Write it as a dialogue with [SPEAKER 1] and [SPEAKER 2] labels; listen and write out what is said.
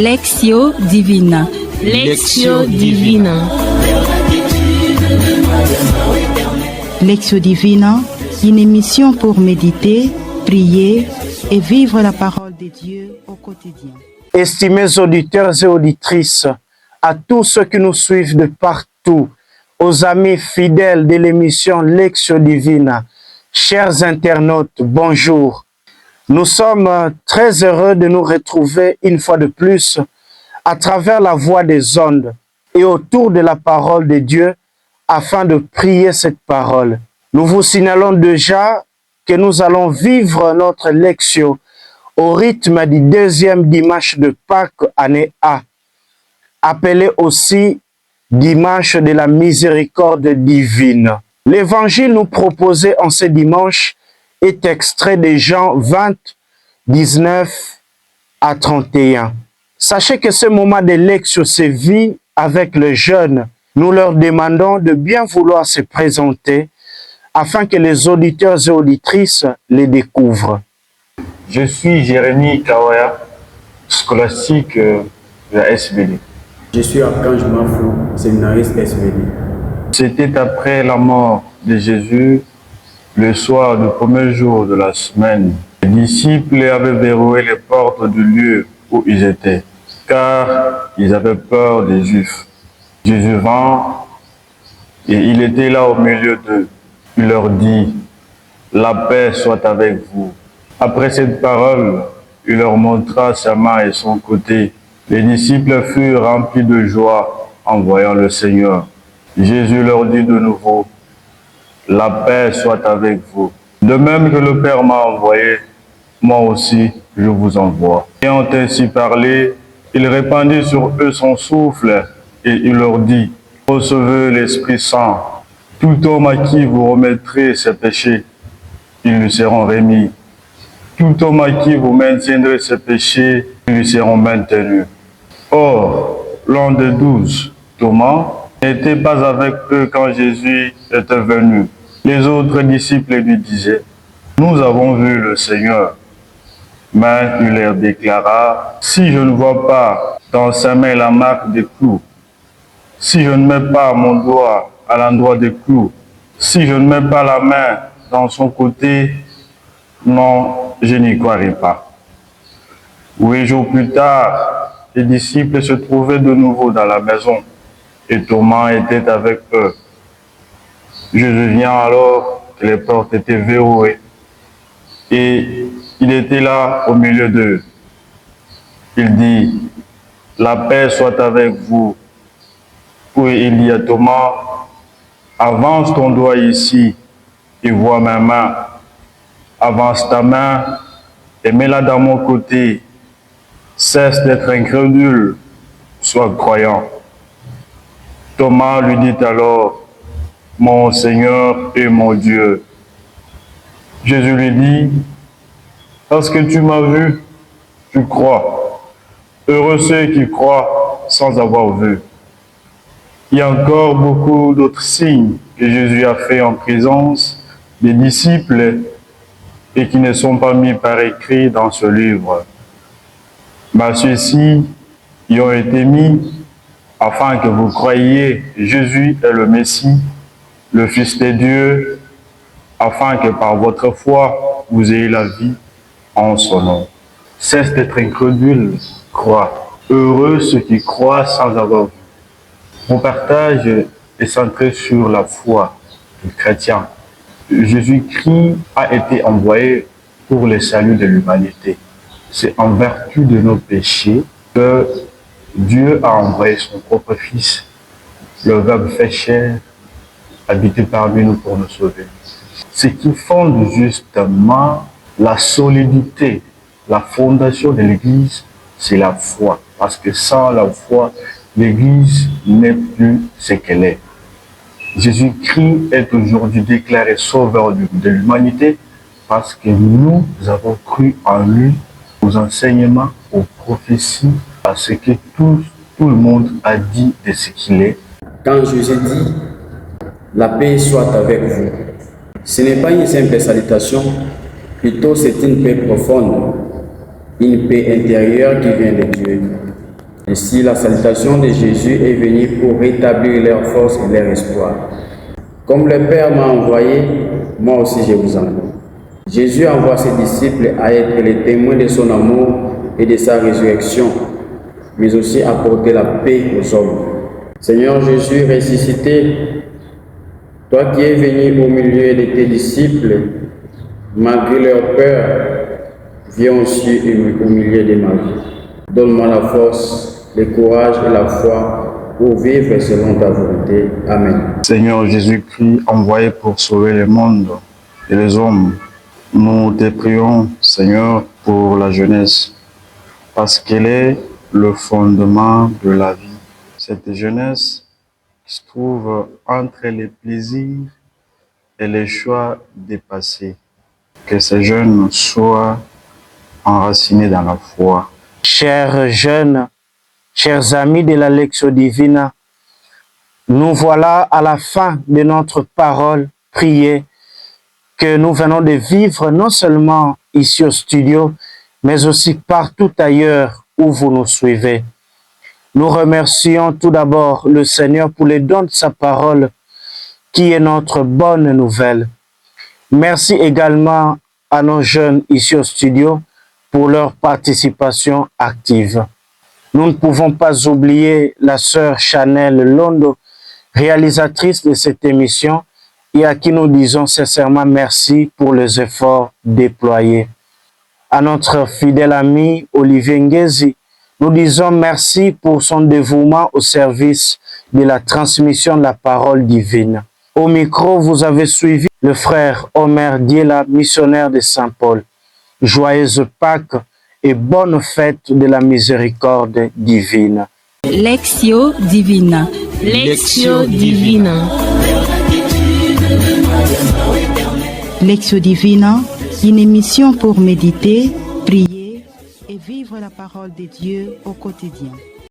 [SPEAKER 1] Lectio Divina.
[SPEAKER 2] Lectio Divina.
[SPEAKER 3] Lectio Divina, une émission pour méditer, prier et vivre la parole de Dieu au quotidien.
[SPEAKER 4] Estimés auditeurs et auditrices, à tous ceux qui nous suivent de partout, aux amis fidèles de l'émission Lectio Divina, chers internautes, bonjour. Nous sommes très heureux de nous retrouver une fois de plus à travers la voix des ondes et autour de la parole de Dieu afin de prier cette parole. Nous vous signalons déjà que nous allons vivre notre lectio au rythme du deuxième dimanche de Pâques année A, appelé aussi dimanche de la miséricorde divine. L'évangile nous proposé en ce dimanche est extrait de Jean 20, 19 à 31. Sachez que ce moment de lectio se vit avec les jeunes. Nous leur demandons de bien vouloir se présenter afin que les auditeurs et auditrices les découvrent.
[SPEAKER 5] Je suis Jérémy Kawaya, scolastique de la SBD.
[SPEAKER 6] Je suis Archange Mafou, séminariste SBD.
[SPEAKER 5] C'était après la mort de Jésus, le soir du premier jour de la semaine. Les disciples avaient verrouillé les portes du lieu où ils étaient, car ils avaient peur des Juifs. Jésus vint et il était là au milieu d'eux. Il leur dit, « La paix soit avec vous. » Après cette parole, il leur montra sa main et son côté. Les disciples furent remplis de joie en voyant le Seigneur. Jésus leur dit de nouveau, « La paix soit avec vous. De même que le Père m'a envoyé, moi aussi je vous envoie. » Ayant ainsi parlé, il répandit sur eux son souffle et il leur dit, « Recevez l'Esprit Saint. Tout homme à qui vous remettrez ses péchés, ils lui seront remis. Tout homme à qui vous maintiendrez ses péchés, ils lui seront maintenus. » Or, l'un des 12, Thomas, n'était pas avec eux quand Jésus était venu. Les autres disciples lui disaient, « Nous avons vu le Seigneur. » Mais il leur déclara, « Si je ne vois pas dans sa main la marque des clous, si je ne mets pas mon doigt à l'endroit des clous, si je ne mets pas la main dans son côté, non, je n'y croirai pas. » 8 jours plus tard, les disciples se trouvaient de nouveau dans la maison et Thomas était avec eux. Jésus vient alors que les portes étaient verrouillées et il était là au milieu d'eux. Il dit, « La paix soit avec vous. » Puis il dit à Thomas, « Avance ton doigt ici et vois ma main. Avance ta main et mets-la dans mon côté. Cesse d'être incrédule, sois croyant. » Thomas lui dit alors, « Mon Seigneur et mon Dieu. » Jésus lui dit, « Parce que tu m'as vu, tu crois. Heureux ceux qui croient sans avoir vu. » Il y a encore beaucoup d'autres signes que Jésus a fait en présence des disciples et qui ne sont pas mis par écrit dans ce livre. Mais ceux-ci y ont été mis afin que vous croyiez Jésus est le Messie, le Fils de Dieu, afin que par votre foi, vous ayez la vie en son nom. Cesse d'être incrédule, crois. Heureux ceux qui croient sans avoir vu. Mon partage est centré sur la foi du chrétien. Jésus-Christ a été envoyé pour le salut de l'humanité. C'est en vertu de nos péchés que Dieu a envoyé son propre Fils, le Verbe fait chair, habité parmi nous pour nous sauver. Ce qui fonde justement la solidité, la fondation de l'Église, c'est la foi. Parce que sans la foi, l'Église n'est plus ce qu'elle est. Jésus-Christ est aujourd'hui déclaré sauveur de l'humanité parce que nous avons cru en lui, aux enseignements, aux prophéties, à ce que tout le monde a dit de ce qu'il est.
[SPEAKER 6] Quand Jésus dit « La paix soit avec vous », ce n'est pas une simple salutation, plutôt c'est une paix profonde, une paix intérieure qui vient de Dieu. Ainsi, la salutation de Jésus est venue pour rétablir leur force et leur espoir. Comme le Père m'a envoyé, moi aussi je vous envoie. Jésus envoie ses disciples à être les témoins de son amour et de sa résurrection, mais aussi apporter la paix aux hommes. Seigneur Jésus ressuscité, toi qui es venu au milieu de tes disciples, malgré leur peur, viens aussi au milieu de ma vie. Donne-moi la force, le courage et la foi pour vivre selon ta volonté. Amen.
[SPEAKER 5] Seigneur Jésus-Christ, envoyé pour sauver le monde et les hommes, nous te prions, Seigneur, pour la jeunesse, parce qu'elle est le fondement de la vie. Cette jeunesse qui se trouve entre les plaisirs et les choix dépassés. Que ces jeunes soient enracinés dans la foi.
[SPEAKER 4] Chers jeunes, chers amis de la Lectio Divina, nous voilà à la fin de notre parole priée que nous venons de vivre non seulement ici au studio, mais aussi partout ailleurs où vous nous suivez. Nous remercions tout d'abord le Seigneur pour les dons de sa parole, qui est notre bonne nouvelle. Merci également à nos jeunes ici au studio pour leur participation active. Nous ne pouvons pas oublier la sœur Chanel Londo, réalisatrice de cette émission, et à qui nous disons sincèrement merci pour les efforts déployés. À notre fidèle ami Olivier Ngezi, nous disons merci pour son dévouement au service de la transmission de la parole divine. Au micro, vous avez suivi le frère Omer Diela, missionnaire de Saint-Paul. Joyeuse Pâques et bonne fête de la miséricorde divine.
[SPEAKER 1] Lectio Divina.
[SPEAKER 2] Lectio Divina.
[SPEAKER 3] Lectio Divina, une émission pour méditer, prier et vivre la parole de Dieu au quotidien.